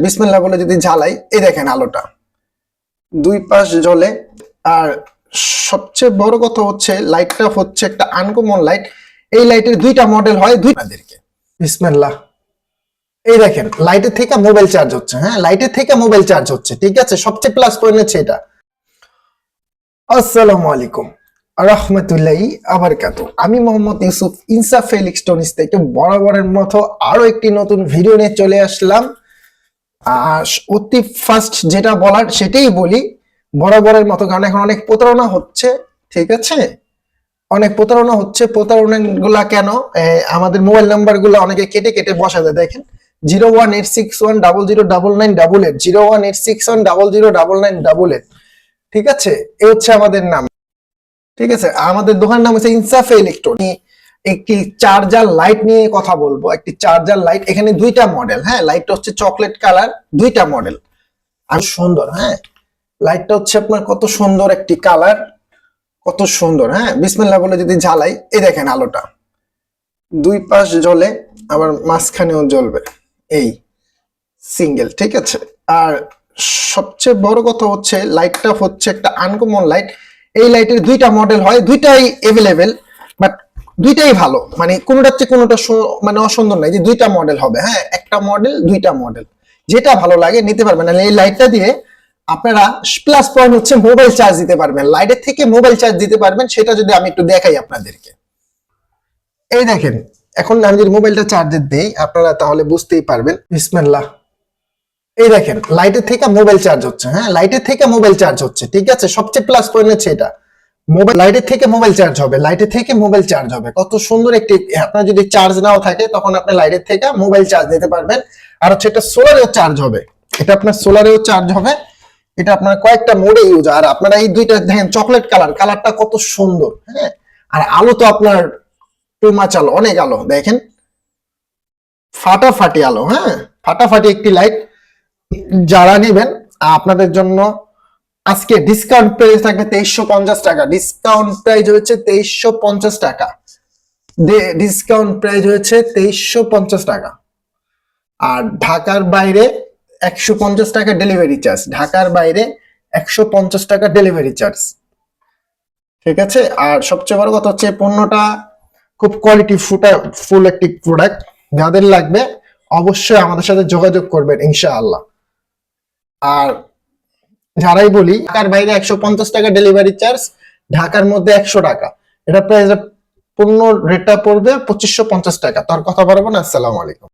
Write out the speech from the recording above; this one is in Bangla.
বিসমিল্লাহ বলে যদি জ্বালাই, এই দেখেন আলোটা দুই পাশ জ্বলে। আর সবচেয়ে বড় কথা হচ্ছে লাইটটা হচ্ছে একটা আনকমন লাইট। এই লাইটের দুইটা মডেল হয় আপনাদেরকে। বিসমিল্লাহ, এই দেখেন লাইটের থেকে মোবাইল চার্জ হচ্ছে। হ্যাঁ, লাইটের থেকে মোবাইল চার্জ হচ্ছে, ঠিক আছে। সবচেয়ে প্লাস পয়েন্ট হচ্ছে এটা। আসসালামু আলাইকুম রাহমাতুল্লাহি বারাকাতু। আমি মোহাম্মদ ইউসুফ ইনসাফ ইলেকট্রনিক্স থেকে বরাবরের মতো আরো একটি নতুন ভিডিও নিয়ে চলে আসলাম। অতি ফার্স্ট যেটা বলার সেটাই বলি বরাবরের মতো, কারণ এখন অনেক প্রতারণা হচ্ছে, ঠিক আছে। অনেক প্রতারণা হচ্ছে। প্রতারণা গুলা কেন? আমাদের মোবাইল নাম্বার গুলো অনেকে কেটে কেটে বসা দেয়। দেখেন 01861009988, 01861009988, ঠিক আছে। এই হচ্ছে আমাদের নাম, ঠিক আছে। আমাদের দোকানের নাম হচ্ছে ইনসাফ ইলেকট্রনিক্স। একটি চার্জার লাইট নিয়ে কথা বলবো। একটি চার্জার লাইট, এখানে দুইটা মডেল। হ্যাঁ, লাইটটা হচ্ছে চকলেট কালার, দুইটা মডেল আর সুন্দর। হ্যাঁ, লাইটটা হচ্ছে আপনার কত সুন্দর একটি কালার, কত সুন্দর। হ্যাঁ, বিসমিল্লাহ বলে যদি জ্বালাই, এই দেখেন আলোটা দুই পাশ জ্বলে, আবার মাঝখানেও জ্বলবে, এই সিঙ্গেল, ঠিক আছে। আর সবচেয়ে বড় কথা হচ্ছে লাইটটা হচ্ছে একটা আনকমন লাইট। এই লাইটের দুইটা মডেল হয়, দুইটাই এভেলেবেল, বাট দুইটাই ভালো। মানে কোনোটার চেয়ে কোনোটা মানে অসুন্দর নাই যে দুইটা মডেল হবে। হ্যাঁ, একটা মডেল, দুইটা মডেল, যেটা ভালো লাগে নিতে পারবেন। এই লাইটটা দিয়ে আপনারা প্লাস পয়েন্ট হচ্ছে মোবাইল চার্জ দিতে পারবেন, লাইটের থেকে মোবাইল চার্জ দিতে পারবেন। সেটা যদি আমি একটু দেখাই আপনাদেরকে, এই দেখেন এখন আমি যদি মোবাইলটা চার্জে দেই আপনারা তাহলে বুঝতেই পারবেন। বিসমিল্লাহ, এই দেখেন লাইটের থেকে মোবাইল চার্জ হচ্ছে। হ্যাঁ, লাইটের থেকে মোবাইল চার্জ হচ্ছে, ঠিক আছে। সবচেয়ে প্লাস পয়েন্ট হচ্ছে এটা। মোবাইল লাইটের থেকে মোবাইল চার্জ হবে, লাইটের থেকে মোবাইল চার্জ হবে। কত সুন্দর একটি। আপনার যদি চার্জ নাও থাকে তখন আপনি লাইটের থেকে মোবাইল চার্জ দিতে পারবেন। আর হচ্ছে এটা সোলারেও চার্জ হবে, এটা আপনার সোলারেও চার্জ হবে। এটা আপনার কয়েকটা মোডে ইউজ। আর আপনারা এই দুইটা দেখেন চকলেট কালার, কালারটা কত সুন্দর। হ্যাঁ, আর আলো তো আপনার টু মাচ আলো, অনেক আলো। দেখেন ফাটাফাটি আলো। হ্যাঁ, ফাটাফাটি একটি লাইট। যারা নেবেন আপনাদের জন্য আজকে ডিসকাউন্ট প্রাইস থাকবে 2350 টাকা। ডিসকাউন্ট প্রাইস হচ্ছে 2350 টাকা। ডিসকাউন্ট প্রাইস হচ্ছে 2350 টাকা। আর ঢাকার বাইরে 150 টাকা ডেলিভারি চার্জ। ঢাকার বাইরে 150 টাকা ডেলিভারি চার্জ, ঠিক আছে। আর সবচেয়ে বড় কথা হচ্ছে পণ্যটা খুব কোয়ালিটি ফুল একটি প্রোডাক্ট। যাদের লাগবে অবশ্যই আমাদের সাথে যোগাযোগ করবেন ইনশাআল্লাহ। আর যারাই বলি ঢাকার বাইরে 150 টাকা ডেলিভারি চার্জ, ঢাকার মধ্যে 100 টাকা, এটা প্রাইস পণ্য রেটটা পড়বে 2550 টাকা। তার কথা বলবো না। আসসালামু আলাইকুম।